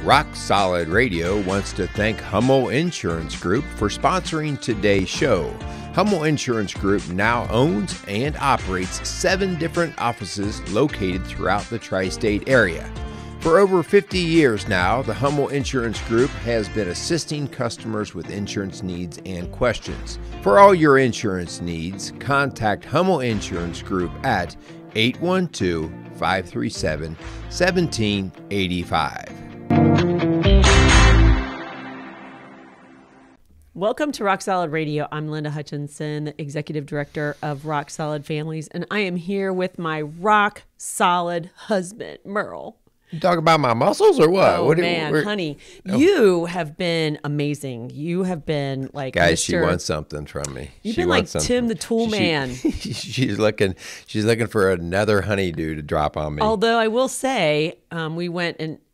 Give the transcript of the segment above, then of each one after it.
Rock Solid Radio wants to thank Hummel Insurance Group for sponsoring today's show. Hummel Insurance Group now owns and operates 7 different offices located throughout the tri-state area. For over 50 years now, the Hummel Insurance Group has been assisting customers with insurance needs and questions. For all your insurance needs, contact Hummel Insurance Group at 812-537-1785. Welcome to Rock Solid Radio. I'm Linda Hutchinson, Executive Director of Rock Solid Families, and I am here with my rock solid husband, Merrill. You talk about my muscles or what? Oh, man, honey, you have been amazing. You have been like guys. She wants something from me. You've been like Tim the Tool Man. She's looking for another honeydew to drop on me. Although I will say,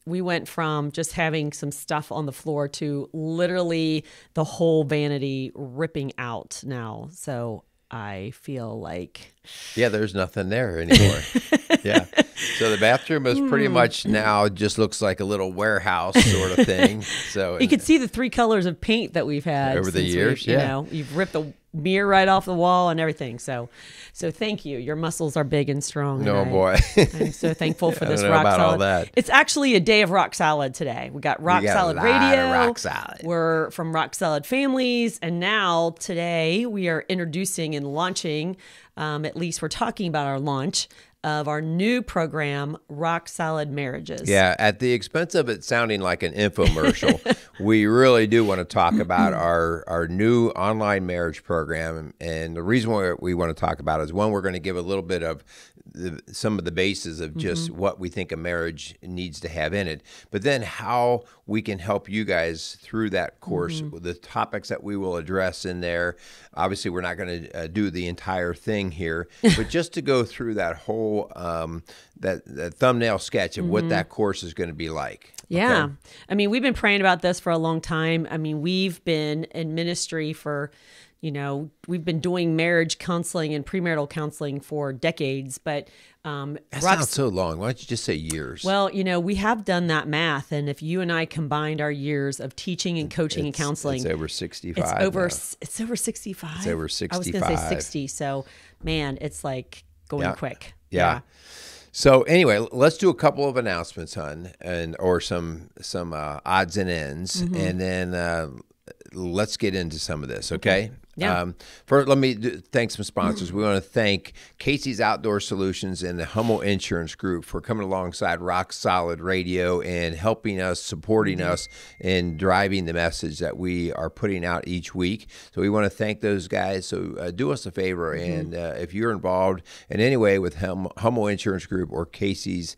we went from just having some stuff on the floor to literally the whole vanity ripping out now. So I feel like... Yeah, there's nothing there anymore. Yeah. So the bathroom is pretty much now just looks like a little warehouse sort of thing. So you can see the 3 colors of paint that we've had over the years. You know, you've ripped the mirror right off the wall and everything. So thank you. Your muscles are big and strong. No, boy. I'm so thankful for this I don't know Rock about Solid. all that. It's actually a day of Rock Solid today. We got Rock Solid Radio. Rock Solid. We're from Rock Solid Families. And now today we are introducing and launching, at least we're talking about our launch of our new program, Rock Solid Marriages. Yeah, at the expense of it sounding like an infomercial, we really do want to talk about our new online marriage program. And the reason why we want to talk about it is, one, we're going to give a little bit of some of the bases of just what we think a marriage needs to have in it, but then how we can help you guys through that course, the topics that we will address in there. Obviously, we're not going to do the entire thing here, but just to go through that whole that thumbnail sketch of what that course is going to be like. Yeah. Okay? I mean, we've been praying about this for a long time. I mean, we've been in ministry for, we've been doing marriage counseling and premarital counseling for decades, but that sounds so long. Why don't you just say years? Well, we have done that math, and if you and I combined our years of teaching and coaching and counseling, it's over 65. It's over 65. It's over 65. I was going to say 60. So, man, it's like going quick. Yeah. So anyway, let's do a couple of announcements, hon, or some odds and ends, and then let's get into some of this, okay? Yeah. First, let me thank some sponsors. We want to thank Casey's Outdoor Solutions and the Hummel Insurance Group for coming alongside Rock Solid Radio and helping us, supporting us, and driving the message that we are putting out each week. So we want to thank those guys. So do us a favor, and if you're involved in any way with Hummel Insurance Group or Casey's,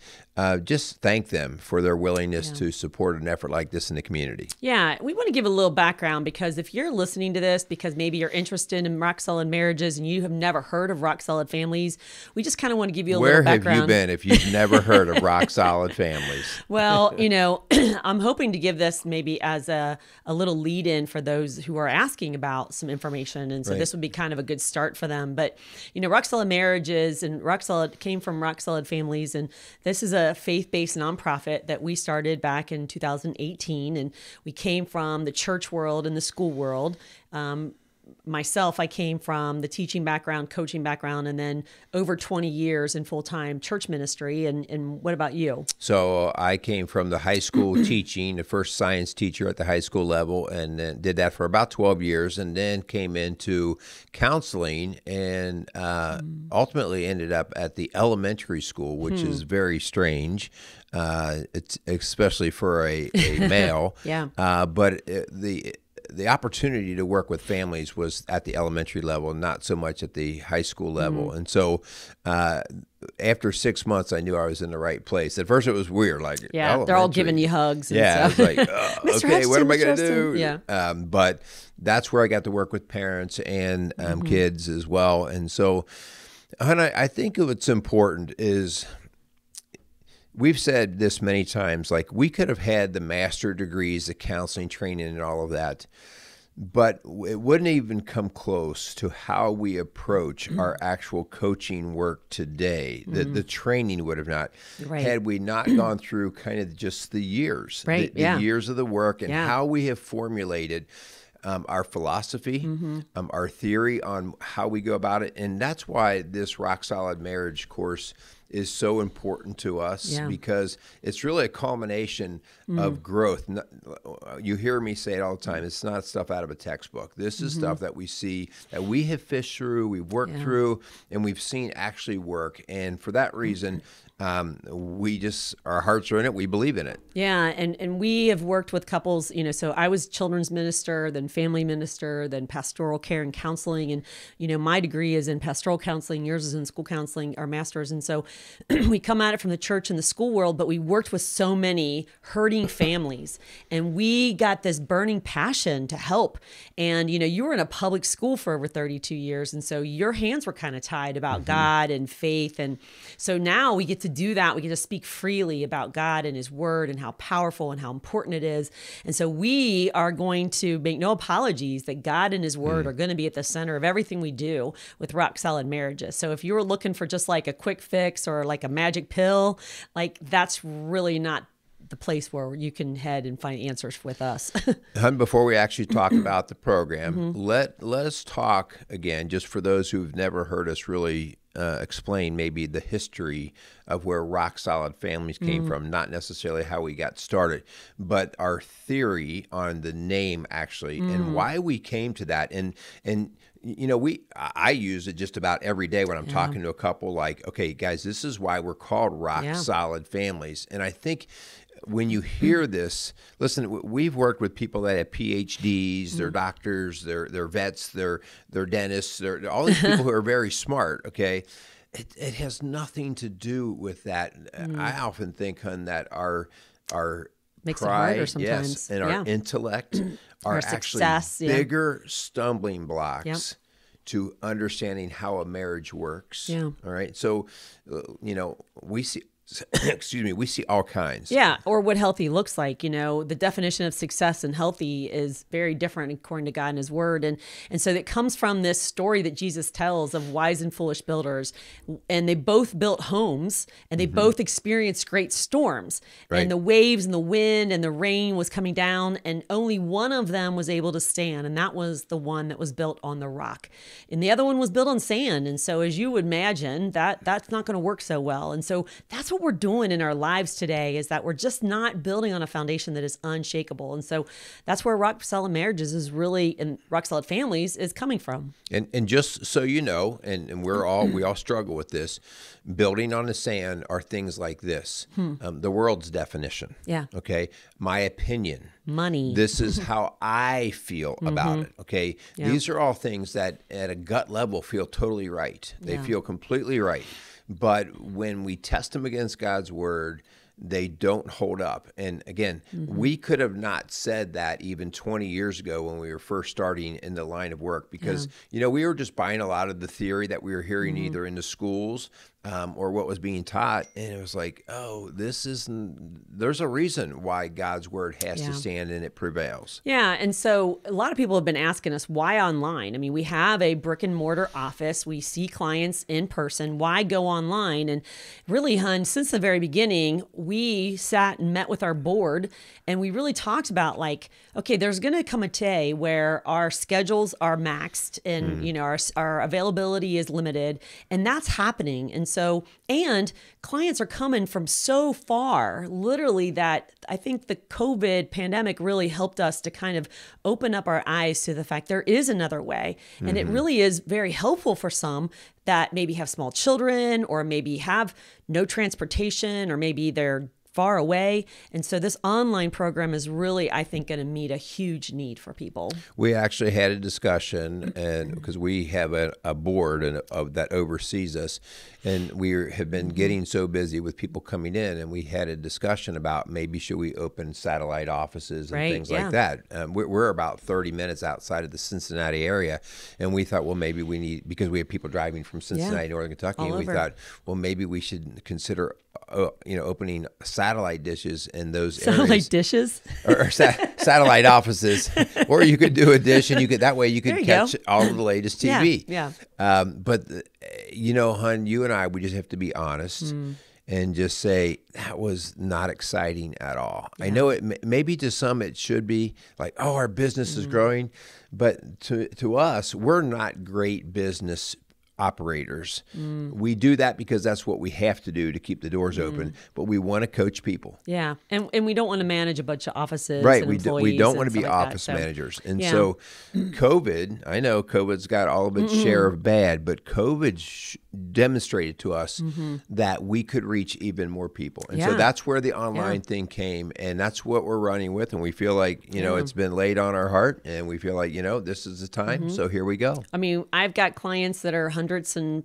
just thank them for their willingness to support an effort like this in the community. Yeah, we want to give a little background, because if you're listening to this because maybe you're interested in Rock Solid Marriages and you have never heard of Rock Solid Families, we just kind of want to give you a little background. Where have you been if you've never heard of Rock Solid Families? Well, I'm hoping to give this maybe as a little lead in for those who are asking about some information. And so this would be kind of a good start for them. But, Rock Solid Marriages and Rock Solid came from Rock Solid Families. And this is a faith-based nonprofit that we started back in 2018. And we came from the church world and the school world. Myself, I came from the teaching background, coaching background, and then over 20 years in full-time church ministry. And what about you? So I came from the high school teaching, the first science teacher at the high school level, and then did that for about 12 years, and then came into counseling and ultimately ended up at the elementary school, which is very strange. It's especially for a male. Yeah. But the opportunity to work with families was at the elementary level, not so much at the high school level. And so after 6 months, I knew I was in the right place. At first, it was weird. They're all giving you hugs. And I was like, okay, what am I going to do? Yeah. But that's where I got to work with parents and kids as well. And so, Hannah, I think what's important is, we've said this many times, like we could have had the master degrees, the counseling training and all of that. but it wouldn't even come close to how we approach our actual coaching work today. The training would have not, had we not gone through kind of just the years, the years of the work and how we have formulated our philosophy, our theory on how we go about it. And that's why this Rock Solid Marriage course is so important to us, because it's really a culmination of growth. You hear me say it all the time. It's not stuff out of a textbook. This is stuff that we see, that we have fished through, we've worked through, and we've seen actually work. And for that reason, we just, our hearts are in it. We believe in it. Yeah. And we have worked with couples, you know, so I was children's minister, then family minister, then pastoral care and counseling. And, you know, my degree is in pastoral counseling, yours is in school counseling, our master's. And so we come at it from the church and the school world, but we worked with so many hurting families, and we got this burning passion to help. And, you know, you were in a public school for over 32 years. And so your hands were kind of tied about God and faith. And so now we get to do that. We get to speak freely about God and his word and how powerful and how important it is. And so we are going to make no apologies that God and his word are going to be at the center of everything we do with Rock Solid Marriages. So if you were looking for just like a quick fix or like a magic pill, like that's really not the place where you can head and find answers with us. Before we actually talk about the program, let us talk again, just for those who've never heard us really explain maybe the history of where Rock Solid Families came from, not necessarily how we got started, but our theory on the name actually and why we came to that. And you know, I use it just about every day when I'm talking to a couple, like, okay, guys, this is why we're called Rock Solid Families. And I think when you hear this, listen, we've worked with people that have PhDs, they're doctors, they're vets, they're dentists, they're all these people who are very smart, okay? It has nothing to do with that. I often think, hun, that our makes pride, it harder sometimes. and our intellect are actually bigger stumbling blocks to understanding how a marriage works. All right. So, you know, we see we see all kinds. Yeah, or what healthy looks like. You know, the definition of success and healthy is very different according to God and his word. And so it comes from this story that Jesus tells of wise and foolish builders. And they both built homes, and they both experienced great storms. And the waves and the wind and the rain was coming down, and only one of them was able to stand. And that was the one that was built on the rock. And the other one was built on sand. And so as you would imagine, that's not going to work so well. And so that's what we're doing in our lives today, is that we're just not building on a foundation that is unshakable. And so that's where Rock Solid Marriages is really, and Rock Solid Families is coming from. And just so you know, and we all struggle with this, building on the sand are things like this. The world's definition. Okay. My opinion. Money. This is how I feel about it. Okay. These are all things that at a gut level feel totally right. They feel completely right. But when we test them against God's word, they don't hold up. And again, we could have not said that even 20 years ago when we were first starting in the line of work, because, you know, we were just buying a lot of the theory that we were hearing either in the schools or what was being taught. And it was like, oh, there's a reason why God's word has to stand and it prevails. Yeah. And so a lot of people have been asking us, why online? I mean, we have a brick and mortar office. We see clients in person. Why go online? And really, hun, since the very beginning, we sat and met with our board, and we really talked about, like, okay, there's going to come a day where our schedules are maxed and, you know, our availability is limited, and that's happening. And so, and clients are coming from so far, literally, that I think the COVID pandemic really helped us to kind of open up our eyes to the fact there is another way. And it really is very helpful for some that maybe have small children, or maybe have no transportation, or maybe they're far away. And so this online program is really, I think, going to meet a huge need for people. We actually had a discussion, and because we have a board that oversees us, And we have been getting so busy with people coming in, and we had a discussion about maybe should we open satellite offices and things like that. We're about 30 minutes outside of the Cincinnati area, and we thought, well, maybe we need, because we have people driving from Cincinnati, Northern Kentucky, and we thought, well, maybe we should consider opening satellite dishes in those areas. Satellite dishes? Or satellite offices. Or you could do a dish, and that way you could catch all of the latest TV. Yeah. But, hon, you and I, we just have to be honest and just say that was not exciting at all. I know it maybe to some it should be like, oh, our business is growing. But to us, we're not great business operators. We do that because that's what we have to do to keep the doors open, but we want to coach people. Yeah. And we don't want to manage a bunch of offices. Right. And we don't want to be office managers. And so COVID, I know COVID's got all of its share of bad, but COVID demonstrated to us that we could reach even more people. And so that's where the online thing came, and that's what we're running with. And we feel like, it's been laid on our heart, and we feel like, this is the time. So here we go. I mean, I've got clients that are hundreds and,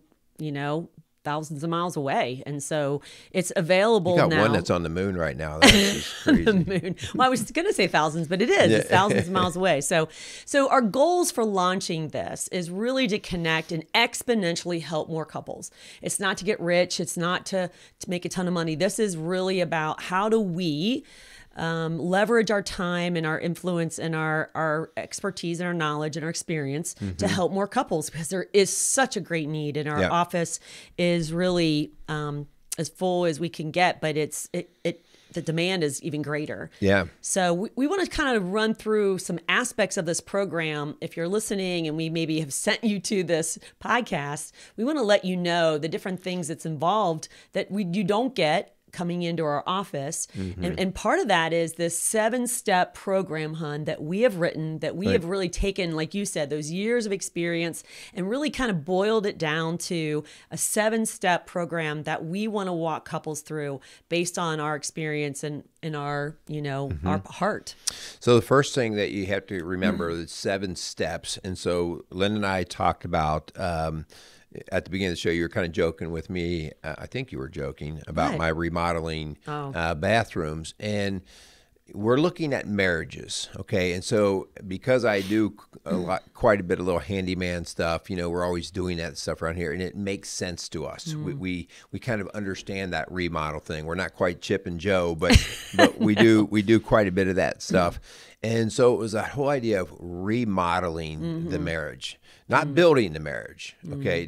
thousands of miles away. And so it's available now. You got one that's on the moon right now. That's just crazy. The moon. Well, I was going to say thousands, but it is. It's thousands of miles away. So our goals for launching this is really to connect and exponentially help more couples. It's not to get rich. It's not to make a ton of money. This is really about how do we leverage our time and our influence and our expertise and our knowledge and our experience to help more couples, because there is such a great need, and our office is really as full as we can get, but the demand is even greater. Yeah. So we want to kind of run through some aspects of this program. If you're listening and we maybe have sent you to this podcast, we want to let you know the different things that's involved that you don't get coming into our office. And part of that is this 7-step program, hun, that we have written, that we have really taken, like you said, those years of experience and really kind of boiled it down to a 7-step program that we want to walk couples through based on our experience and our, our heart. So the first thing that you have to remember is 7 steps. And so Lynn and I talked about, at the beginning of the show, you were kind of joking with me. I think you were joking about my remodeling bathrooms. And we're looking at marriages, okay? And so because I do quite a bit of little handyman stuff, we're always doing that stuff around here, and it makes sense to us. We kind of understand that remodel thing. We're not quite Chip and Joe, but we do quite a bit of that stuff. And so it was that whole idea of remodeling the marriage, not building the marriage, okay?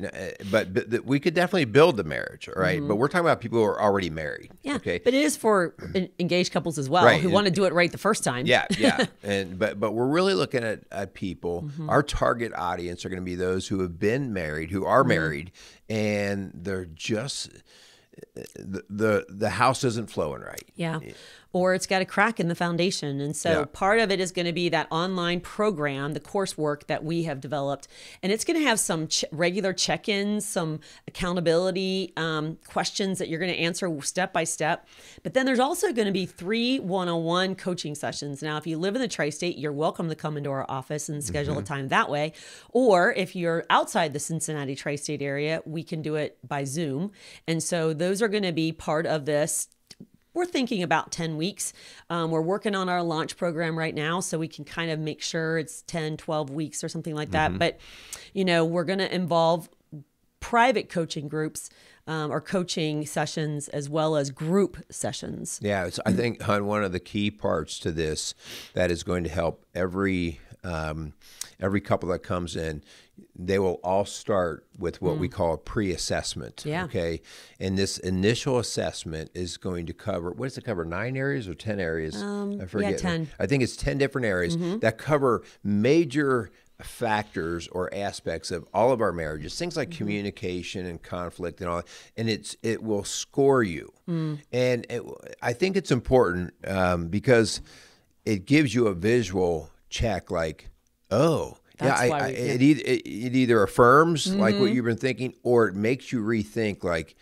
But we could definitely build the marriage, all right? But we're talking about people who are already married, okay? But it is for engaged couples as well, who want to do it right the first time. Yeah. But we're really looking at people. Our target audience are going to be those who have been married, who are married, and they're just the house isn't flowing right. Yeah. Or it's got a crack in the foundation. And so part of it is going to be that online program, the coursework that we have developed. And it's going to have some regular check-ins, some accountability questions that you're going to answer step by step. But then there's also going to be 3 one-on-one coaching sessions. Now, if you live in the tri-state, you're welcome to come into our office and schedule a time that way. Or if you're outside the Cincinnati tri-state area, we can do it by Zoom. And so those are going to be part of this. We're thinking about 10 weeks. We're working on our launch program right now, so we can kind of make sure it's 10, 12 weeks or something like that. But, we're going to involve private coaching groups or coaching sessions as well as group sessions. Yeah, I think, hon, one of the key parts to this that is going to help every couple that comes in, they will all start with what we call a pre-assessment. Yeah. Okay. And this initial assessment is going to cover, what does it cover? 9 areas or 10 areas? I forget. Yeah, 10. I think it's 10 different areas that cover major factors or aspects of all of our marriages, things like communication and conflict and all that, and it will score you. And I think it's important because it gives you a visual check, like, oh, it either affirms like what you've been thinking, or it makes you rethink, like,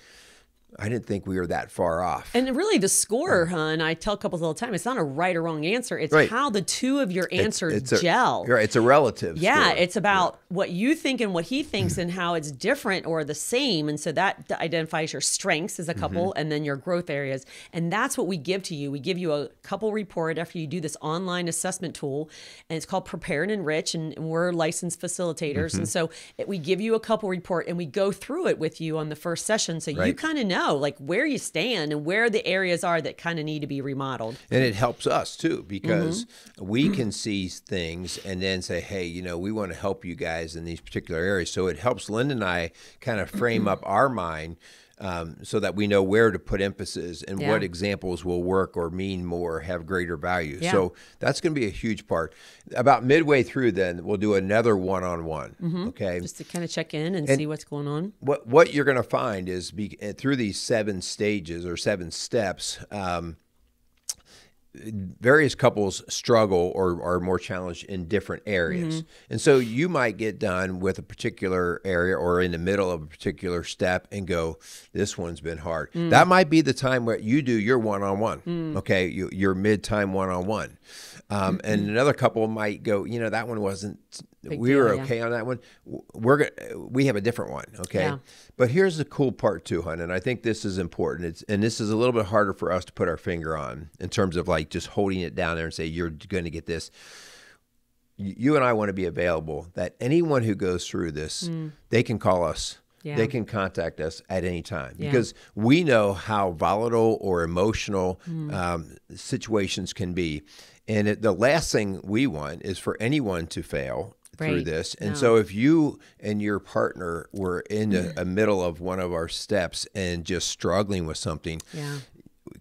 I didn't think we were that far off. And really the score, hun, I tell couples all the time, it's not a right or wrong answer. It's how the two of your answers gel. It's a relative score. It's about what you think and what he thinks and how it's different or the same. And so that identifies your strengths as a couple and then your growth areas. And that's what we give to you. We give you a couple report after you do this online assessment tool, and it's called Prepare and Enrich, and we're licensed facilitators. And so we give you a couple report and we go through it with you on the first session. So you kind of know like where you stand and where the areas are that kind of need to be remodeled. And it helps us too, because we can see things and then say, hey, you know, we want to help you guys in these particular areas. So it helps Linda and I kind of frame up our mind so that we know where to put emphasis and what examples will work or mean more, have greater value. Yeah. So that's going to be a huge part. About midway through then, we'll do another one-on-one, okay? Just to kind of check in and see what's going on. What you're going to find is through these 7 stages or 7 steps, various couples struggle or are more challenged in different areas. And so you might get done with a particular area or in the middle of a particular step and go, this one's been hard. That might be the time where you do your one-on-one, okay, your mid-time one-on-one. And another couple might go, you know, that one wasn't, we were okay on that one. We have a different one, okay? Yeah. But here's the cool part too, hon, and I think this is important. And this is a little bit harder for us to put our finger on in terms of like just holding it down there and say, you're going to get this. You and I want to be available that anyone who goes through this, they can call us. Yeah. They can contact us at any time because we know how volatile or emotional situations can be. And the last thing we want is for anyone to fail through this. And so if you and your partner were in the middle of one of our steps and just struggling with something,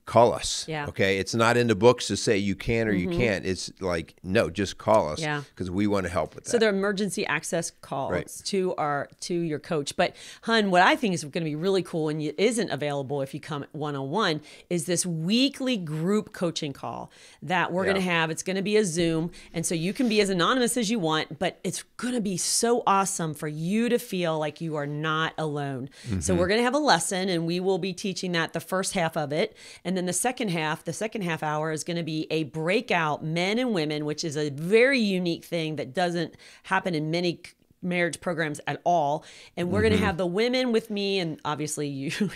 call us. Yeah. Okay. It's not in the books to say you can or you can't. It's like, no, just call us because we want to help with that. So they're emergency access calls to your coach. But hun, what I think is going to be really cool and isn't available if you come one-on-one is this weekly group coaching call that we're going to have. It's going to be a Zoom. And so you can be as anonymous as you want, but it's going to be so awesome for you to feel like you are not alone. So we're going to have a lesson and we will be teaching that the first half of it. And then the second half hour is going to be a breakout men and women, which is a very unique thing that doesn't happen in many marriage programs at all. And we're going to have the women with me and obviously you.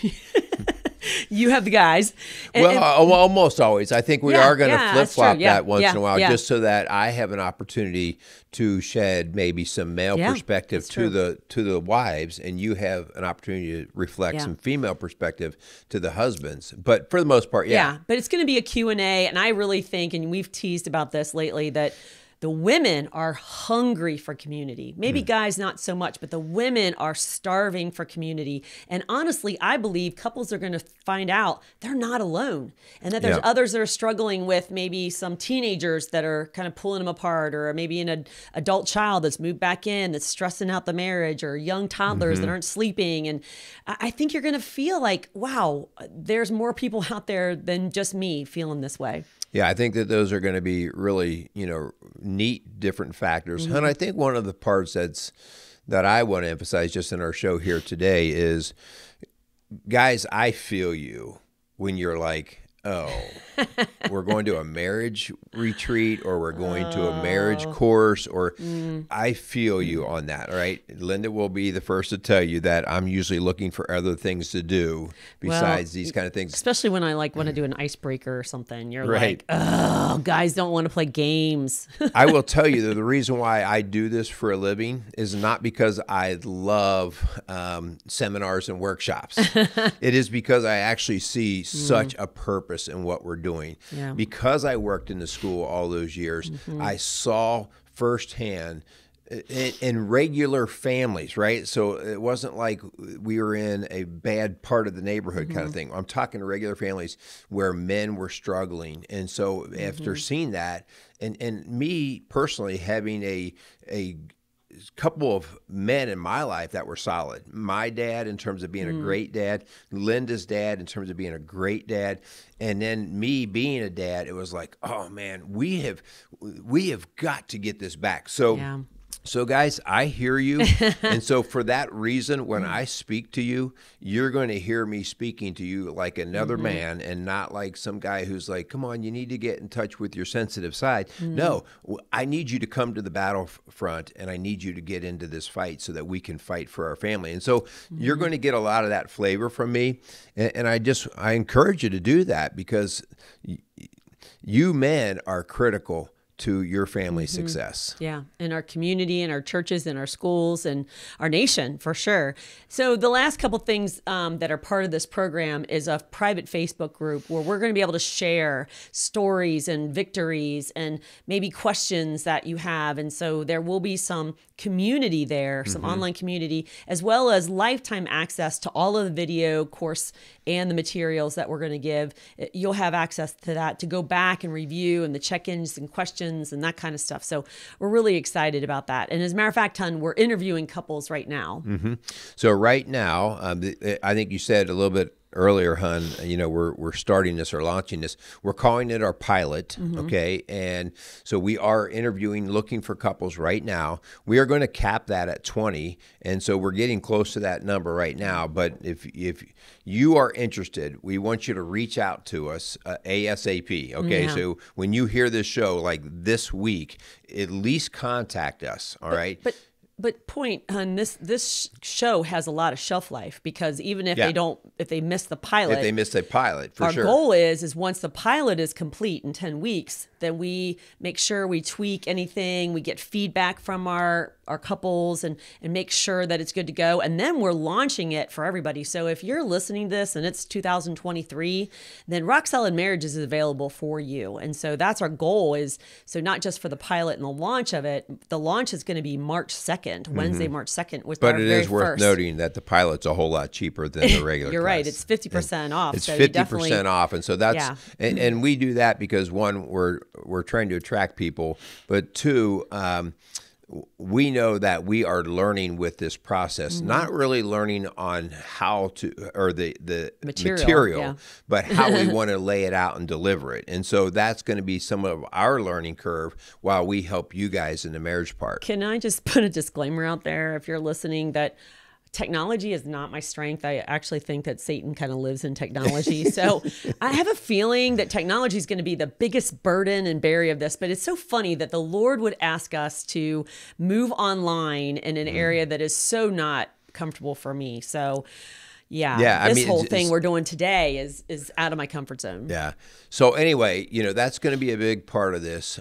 You have the guys. Almost always. I think we are going to flip-flop that once in a while just so that I have an opportunity to shed maybe some male perspective to the wives and you have an opportunity to reflect some female perspective to the husbands. But for the most part, but it's going to be a Q&A, and I really think, and we've teased about this lately, that the women are hungry for community. Maybe guys not so much, but the women are starving for community. And honestly, I believe couples are going to find out they're not alone and that there's others that are struggling with maybe some teenagers that are kind of pulling them apart, or maybe an adult child that's moved back in that's stressing out the marriage, or young toddlers that aren't sleeping. And I think you're going to feel like, wow, there's more people out there than just me feeling this way. Yeah, I think that those are going to be really, neat different factors. And I think one of the parts that I want to emphasize just in our show here today is, guys, I feel you when you're like, oh, we're going to a marriage retreat or we're going to a marriage course, or I feel you on that, right? Linda will be the first to tell you that I'm usually looking for other things to do besides these kind of things. Especially when I want to do an icebreaker or something. You're like, oh, guys don't want to play games. I will tell you that the reason why I do this for a living is not because I love seminars and workshops. It is because I actually see such a purpose in what we're doing. Yeah. Because I worked in the school all those years, I saw firsthand in regular families, right? So it wasn't like we were in a bad part of the neighborhood kind of thing. I'm talking regular families where men were struggling. And so after seeing that, and me personally having a couple of men in my life that were solid. My dad in terms of being a great dad, Linda's dad in terms of being a great dad, and then me being a dad, it was like, oh man, we have got to get this back. So So guys, I hear you. And so for that reason, when I speak to you, you're going to hear me speaking to you like another man and not like some guy who's like, come on, you need to get in touch with your sensitive side. No, I need you to come to the battlefront and I need you to get into this fight so that we can fight for our family. And so you're going to get a lot of that flavor from me. And I encourage you to do that because you men are critical to your family's success. Yeah, in our community, in our churches, in our schools, and our nation, for sure. So the last couple things that are part of this program is a private Facebook group where we're going to be able to share stories and victories and maybe questions that you have. And so there will be some community there, some online community, as well as lifetime access to all of the video course and the materials that we're going to give. You'll have access to that to go back and review and the check-ins and questions and that kind of stuff. So we're really excited about that. And as a matter of fact, Hun, we're interviewing couples right now. So right now, I think you said a little bit earlier, Hun, you know, we're starting this or launching this. We're calling it our pilot, okay? And so we are interviewing, looking for couples right now. We are going to cap that at 20, and so we're getting close to that number right now. But if you are interested, we want you to reach out to us ASAP, okay? So when you hear this show, like this week, at least contact us, all right? But point, Hun, this show has a lot of shelf life because even if if they miss the pilot, for sure. Our goal is once the pilot is complete in 10 weeks, then we make sure we tweak anything, we get feedback from our couples and make sure that it's good to go. And then we're launching it for everybody. So if you're listening to this and it's 2023, then Rock Solid Marriage is available for you. And so that's our goal is, so not just for the pilot and the launch of it, the launch is going to be March 2nd, Wednesday, March 2nd. But it is worth noting that the pilot's a whole lot cheaper than the regular You're class. right. It's 50% off. It's 50% off. And so that's, and we do that because one, we're trying to attract people, but two, we know that we are learning with this process, not really learning on how to, or the material but how we want to lay it out and deliver it. And so that's going to be some of our learning curve while we help you guys in the marriage part. Can I just put a disclaimer out there if you're listening that technology is not my strength. I actually think that Satan kind of lives in technology. So I have a feeling that technology is going to be the biggest burden and barrier of this. But it's so funny that the Lord would ask us to move online in an area that is so not comfortable for me. So this whole thing we're doing today is out of my comfort zone. Yeah. So anyway, you know, that's going to be a big part of this.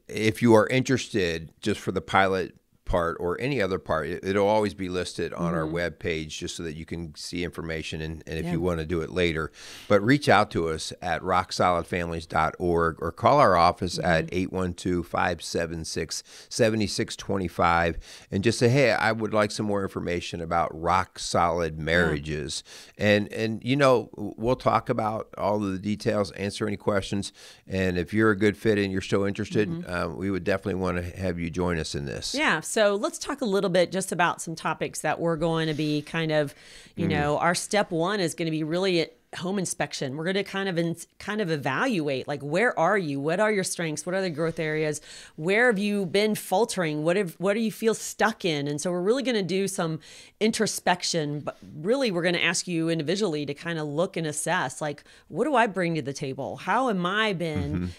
If you are interested, just for the pilot part or any other part, it'll always be listed on our web page just so that you can see information and if you want to do it later. But reach out to us at rocksolidfamilies.org or call our office at 812-576-7625 and just say, hey, I would like some more information about rock solid marriages. And you know, we'll talk about all of the details, answer any questions. And if you're a good fit and you're still interested, we would definitely want to have you join us in this. Yeah. So let's talk a little bit just about some topics that we're going to be kind of, you know, our step one is going to be really home inspection. We're going to kind of evaluate, like, where are you? What are your strengths? What are the growth areas? Where have you been faltering? What do you feel stuck in? And so we're really going to do some introspection, but really we're going to ask you individually to kind of look and assess, like, what do I bring to the table? How am I been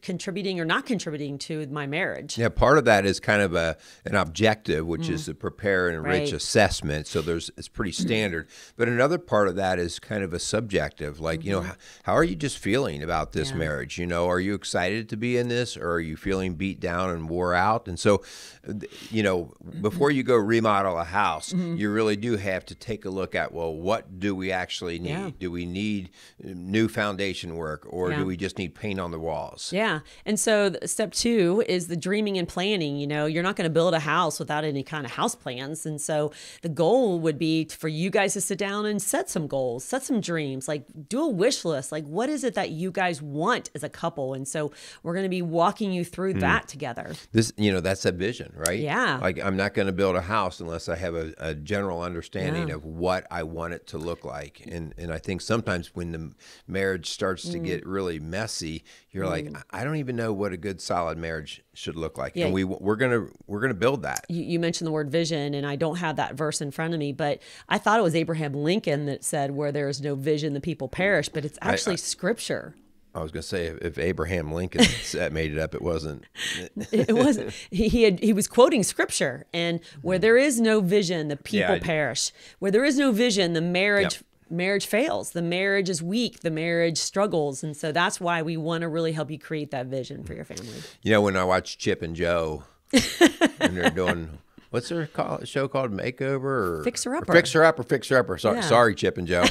contributing or not contributing to my marriage? Yeah, part of that is kind of an objective, which is to prepare and enrich assessment. So it's pretty standard. But another part of that is kind of a subjective, like, you know, how are you just feeling about this marriage? You know, are you excited to be in this, or are you feeling beat down and wore out? And so, you know, before you go remodel a house, you really do have to take a look at, well, what do we actually need? Yeah. Do we need new foundation work, or do we just need paint on the walls? Yeah. And so step two is the dreaming and planning. You know, you're not going to build a house without any kind of house plans. And so the goal would be for you guys to sit down and set some goals, set some dreams, like do a wish list. Like, what is it that you guys want as a couple? And so we're going to be walking you through that together. This, you know, that's a vision, right? Yeah. Like, I'm not going to build a house unless I have a general understanding of what I want it to look like. And I think sometimes when the marriage starts to get really messy, you're like, I don't even know what a good solid marriage should look like. Yeah. And we're gonna build that. You mentioned the word vision, and I don't have that verse in front of me, but I thought it was Abraham Lincoln that said, "Where there is no vision, the people perish." But it's actually scripture. I was going to say, if Abraham Lincoln made it up, it wasn't. It wasn't. He was quoting scripture, and where there is no vision, the people perish. Where there is no vision, the marriage fails. The marriage is weak. The marriage struggles, and so that's why we want to really help you create that vision for your family. You know, when I watch Chip and Jo, and they're doing. What's their show called? Makeover or Fixer Upper? Fixer Upper. Sorry, Chip and Jo.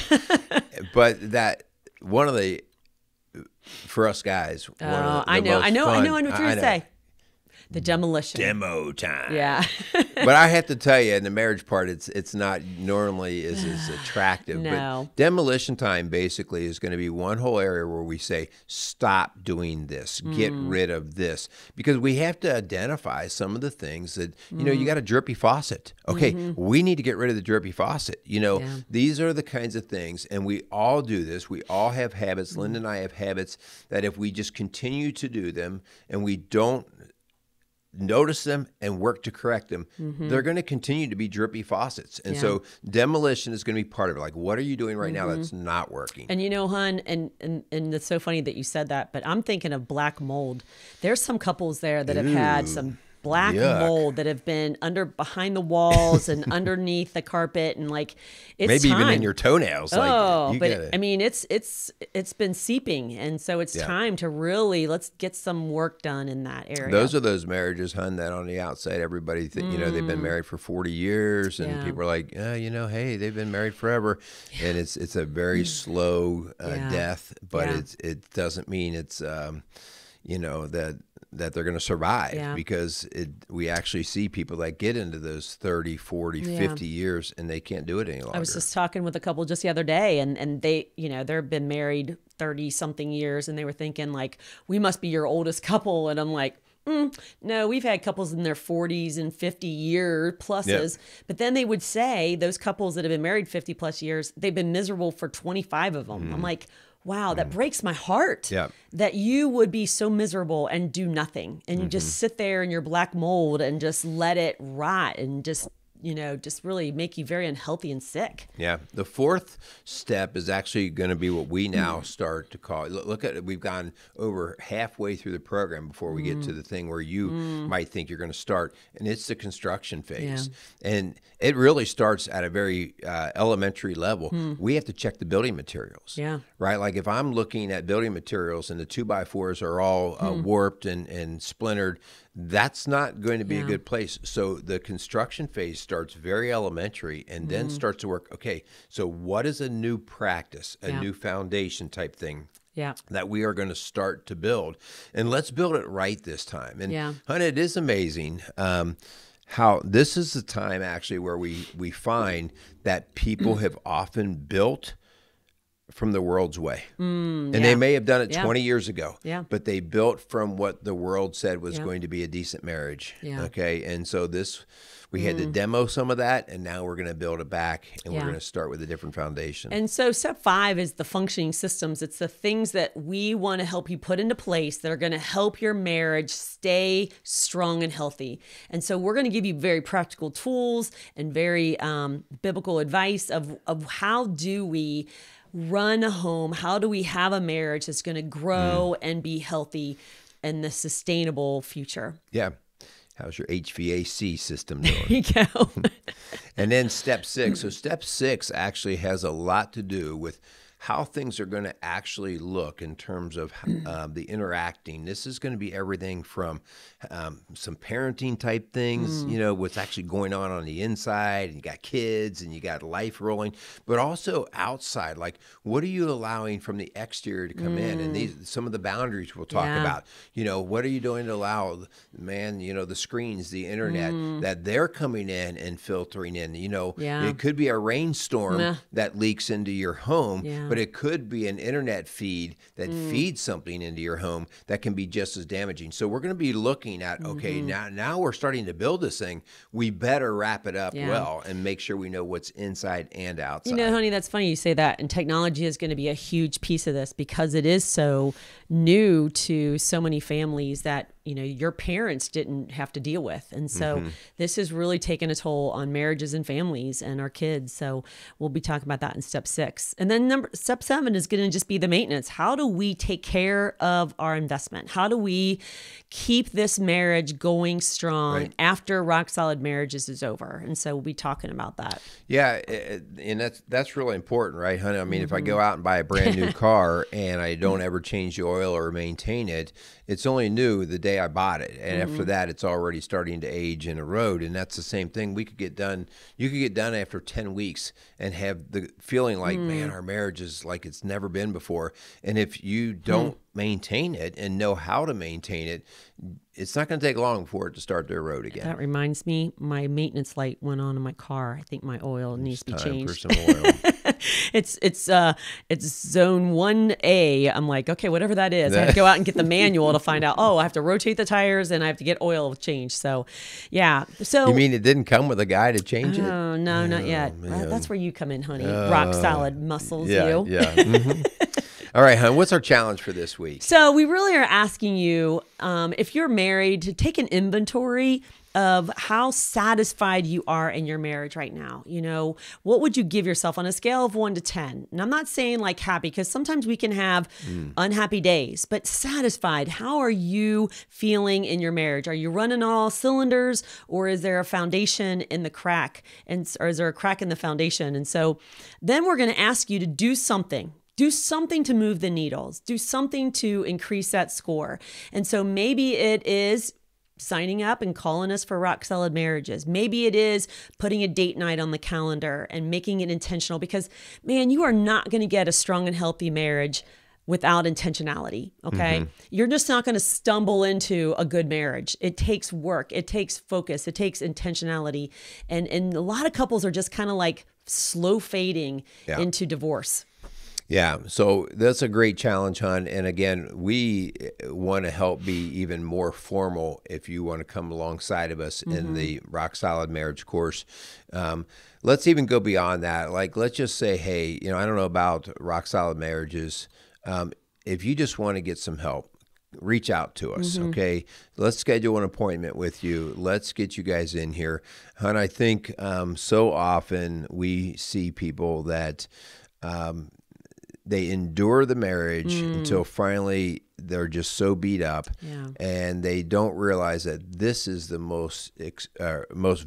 But that one of the for us guys. I know what you're gonna say. The demolition. Demo time. Yeah. But I have to tell you, in the marriage part, it's not normally as attractive. No. But demolition time basically is going to be one whole area where we say, stop doing this, get rid of this. Because we have to identify some of the things that, you know, you got a drippy faucet. Okay, we need to get rid of the drippy faucet. You know, these are the kinds of things, and we all do this. We all have habits. Linda and I have habits that if we just continue to do them and we don't notice them and work to correct them, they're going to continue to be drippy faucets. And so demolition is going to be part of it. Like, what are you doing right now that's not working? And you know, hon, and it's so funny that you said that, but I'm thinking of black mold. There's some couples there that have had some black mold that have been behind the walls and underneath the carpet, and like it's maybe time. even in your toenails. I mean, it's been seeping, and so it's time to really let's get some work done in that area. Those are those marriages, hun, that on the outside everybody you know, they've been married for 40 years, and people are like, you know, hey, they've been married forever, and it's a very slow death, but it doesn't mean it's you know, that they're going to survive, because we actually see people that get into those 30, 40, 50 years and they can't do it any longer. I was just talking with a couple just the other day, and they, you know, they've been married 30 something years, and they were thinking like, we must be your oldest couple. And I'm like, no, we've had couples in their 40s and 50-year pluses. But then they would say those couples that have been married 50 plus years, they've been miserable for 25 of them. I'm like, wow, that breaks my heart that you would be so miserable and do nothing. And you just sit there in your black mold and just let it rot and just, you know, just really make you very unhealthy and sick. Yeah. The fourth step is actually going to be what we now start to call, look at it, we've gone over halfway through the program before we get to the thing where you might think you're going to start, and it's the construction phase. And it really starts at a very elementary level. We have to check the building materials, right? Like if I'm looking at building materials and the 2x4s are all warped and splintered, that's not going to be a good place. So the construction phase starts very elementary and then starts to work. Okay, so what is a new practice, a new foundation type thing that we are going to start to build? And let's build it right this time. And honey, it is amazing how this is the time actually where we find that people have often built from the world's way. And they may have done it 20 years ago, but they built from what the world said was going to be a decent marriage. Okay. And so we had to demo some of that, and now we're going to build it back, and we're going to start with a different foundation. And so step 5 is the functioning systems. It's the things that we want to help you put into place that are going to help your marriage stay strong and healthy. And so we're going to give you very practical tools and very biblical advice of how do we run a home? How do we have a marriage that's going to grow and be healthy in the sustainable future? Yeah. How's your HVAC system doing? There you go. And then step 6. So step 6 actually has a lot to do with how things are going to actually look in terms of the interacting. This is going to be everything from some parenting type things, you know, what's actually going on the inside, and you got kids and you got life rolling, but also outside. Like, what are you allowing from the exterior to come in? And some of the boundaries we'll talk about. You know, what are you doing to allow, you know, the screens, the internet, that they're coming in and filtering in? You know, it could be a rainstorm that leaks into your home. But it could be an internet feed that feeds something into your home that can be just as damaging. So we're going to be looking at, okay, now we're starting to build this thing. We better wrap it up well and make sure we know what's inside and outside. You know, honey, that's funny you say that. And technology is going to be a huge piece of this because it is so new to so many families that, your parents didn't have to deal with. And so this has really taken a toll on marriages and families and our kids. So we'll be talking about that in step 6. And then step 7 is going to just be the maintenance. How do we take care of our investment? How do we keep this marriage going strong after rock solid marriages is over? And so we'll be talking about that. Yeah. And that's really important, right, honey? I mean, if I go out and buy a brand new car and I don't ever change the oil or maintain it, it's only new the day I bought it. And after that, it's already starting to age and erode. And that's the same thing. You could get done after 10 weeks and have the feeling like, man, our marriage is like it's never been before. And if you don't maintain it and know how to maintain it, it's not going to take long for it to start to erode again. That reminds me, my maintenance light went on in my car. I think my oil needs to be changed. For some oil. It's zone 1A. I'm like, okay, whatever that is. I have to go out and get the manual to find out, I have to rotate the tires and I have to get oil changed. So, yeah. So you mean it didn't come with a guy to change it? Oh, no, not yet. That's where you come in, honey. Rock solid muscles, you. Yeah. All right, hon, what's our challenge for this week? So we really are asking you, if you're married, to take an inventory of how satisfied you are in your marriage right now. What would you give yourself on a scale of 1 to 10? And I'm not saying like happy, because sometimes we can have unhappy days, but satisfied. How are you feeling in your marriage? Are you running on all cylinders, or is there a foundation in the crack? Or is there a crack in the foundation? And so then we're going to ask you to do something. Do something to move the needles. Do something to increase that score. And so maybe it is signing up and calling us for rock solid marriages. Maybe it is putting a date night on the calendar and making it intentional, because, man, you are not going to get a strong and healthy marriage without intentionality. Okay. You're just not going to stumble into a good marriage. It takes work. It takes focus. It takes intentionality. And a lot of couples are just kind of like slow fading into divorce. Yeah, so that's a great challenge, hon. And again, we want to help be even more formal if you want to come alongside of us in the Rock Solid Marriage course. Let's even go beyond that. Like, let's just say, hey, I don't know about Rock Solid Marriages. If you just want to get some help, reach out to us, okay? Let's schedule an appointment with you. Let's get you guys in here. Hon, I think so often we see people that they endure the marriage until finally they're just so beat up, and they don't realize that this is the most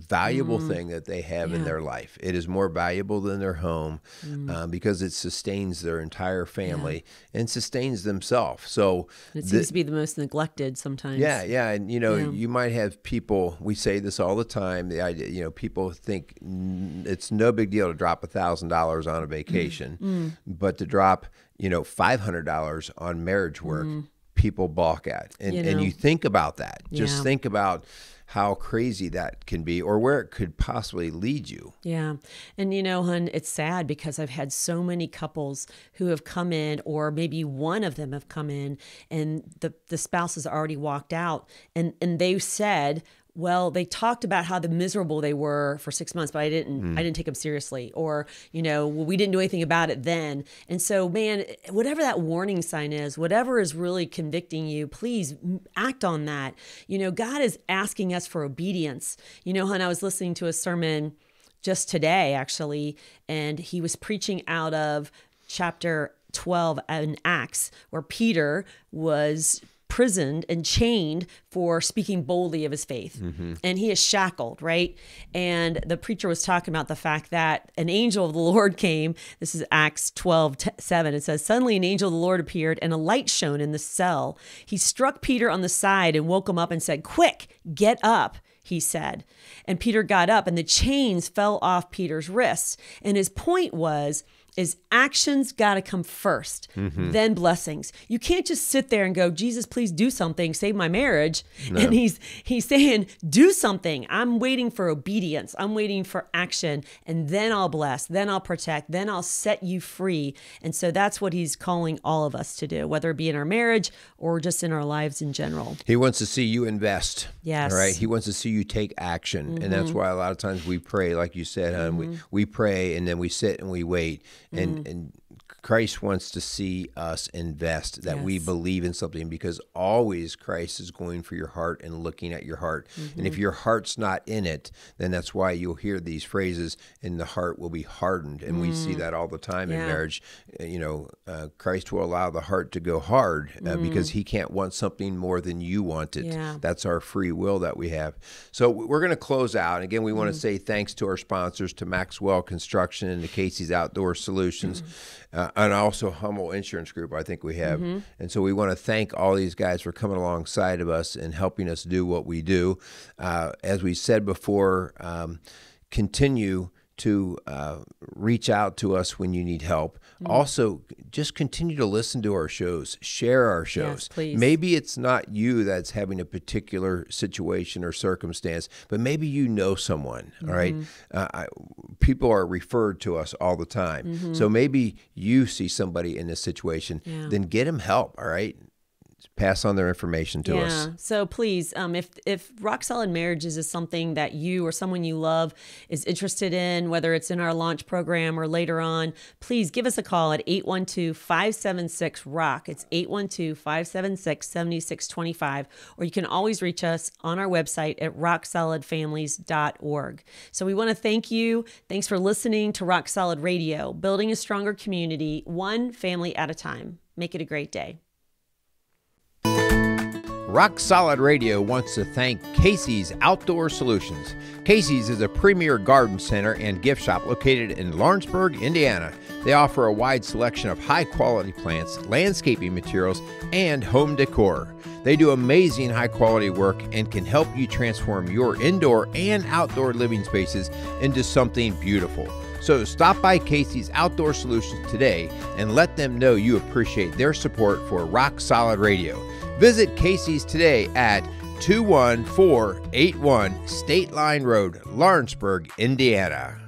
valuable thing that they have in their life. It is more valuable than their home because it sustains their entire family and sustains themselves. So it seems to be the most neglected sometimes. Yeah, and you might have people. We say this all the time. The idea, people think it's no big deal to drop $1,000 on a vacation, but to drop $500 on marriage work, people balk at. And you think about that. Just think about how crazy that can be, or where it could possibly lead you. Yeah. And hon, it's sad because I've had so many couples who have come in, or maybe one of them have come in, and the spouse has already walked out, and they've said, well, they talked about how miserable they were for 6 months, but I didn't take them seriously. Or, well, we didn't do anything about it then. And so, man, whatever that warning sign is, whatever is really convicting you, please act on that. God is asking us for obedience. Hon, I was listening to a sermon just today, actually, and he was preaching out of chapter 12 in Acts, where Peter was imprisoned and chained for speaking boldly of his faith. And he is shackled, right? And the preacher was talking about the fact that an angel of the Lord came. This is Acts 12:7. It says, suddenly an angel of the Lord appeared, and a light shone in the cell. He struck Peter on the side and woke him up and said, quick, get up, he said. And Peter got up, and the chains fell off Peter's wrists. And his point is actions got to come first, then blessings. You can't just sit there and go, Jesus, please do something, save my marriage. No. And he's saying, do something. I'm waiting for obedience. I'm waiting for action, and then I'll bless, then I'll protect, then I'll set you free. And so that's what he's calling all of us to do, whether it be in our marriage or just in our lives in general. He wants to see you invest. Yes. All right. He wants to see you take action. And that's why a lot of times we pray, like you said, hon, we pray, and then we sit and we wait. And Christ wants to see us invest, that we believe in something, because always Christ is going for your heart and looking at your heart. And if your heart's not in it, then that's why you'll hear these phrases, and the heart will be hardened. And we see that all the time in marriage. Christ will allow the heart to go hard because he can't want something more than you want it. That's our free will that we have. So we're going to close out. Again, we want to say thanks to our sponsors, to Maxwell Construction and to Casey's Outdoor Solutions. And also Hummel Insurance Group, I think we have. And so we want to thank all these guys for coming alongside of us and helping us do what we do. As we said before, continue to reach out to us when you need help. Also, just continue to listen to our shows, share our shows. Yes, please. Maybe it's not you that's having a particular situation or circumstance, but maybe you know someone, all right? People are referred to us all the time. So maybe you see somebody in this situation, then get them help, all right? Pass on their information to us. So please, if Rock Solid Marriages is something that you or someone you love is interested in, whether it's in our launch program or later on, please give us a call at 812-576-ROCK. It's 812-576-7625. Or you can always reach us on our website at rocksolidfamilies.org. So we want to thank you. Thanks for listening to Rock Solid Radio, building a stronger community, one family at a time. Make it a great day. Rock Solid Radio wants to thank Casey's Outdoor Solutions. Casey's is a premier garden center and gift shop located in Lawrenceburg, Indiana. They offer a wide selection of high-quality plants, landscaping materials, and home decor. They do amazing high-quality work and can help you transform your indoor and outdoor living spaces into something beautiful. So stop by Casey's Outdoor Solutions today and let them know you appreciate their support for Rock Solid Radio. Visit Casey's today at 21481 State Line Road, Lawrenceburg, Indiana.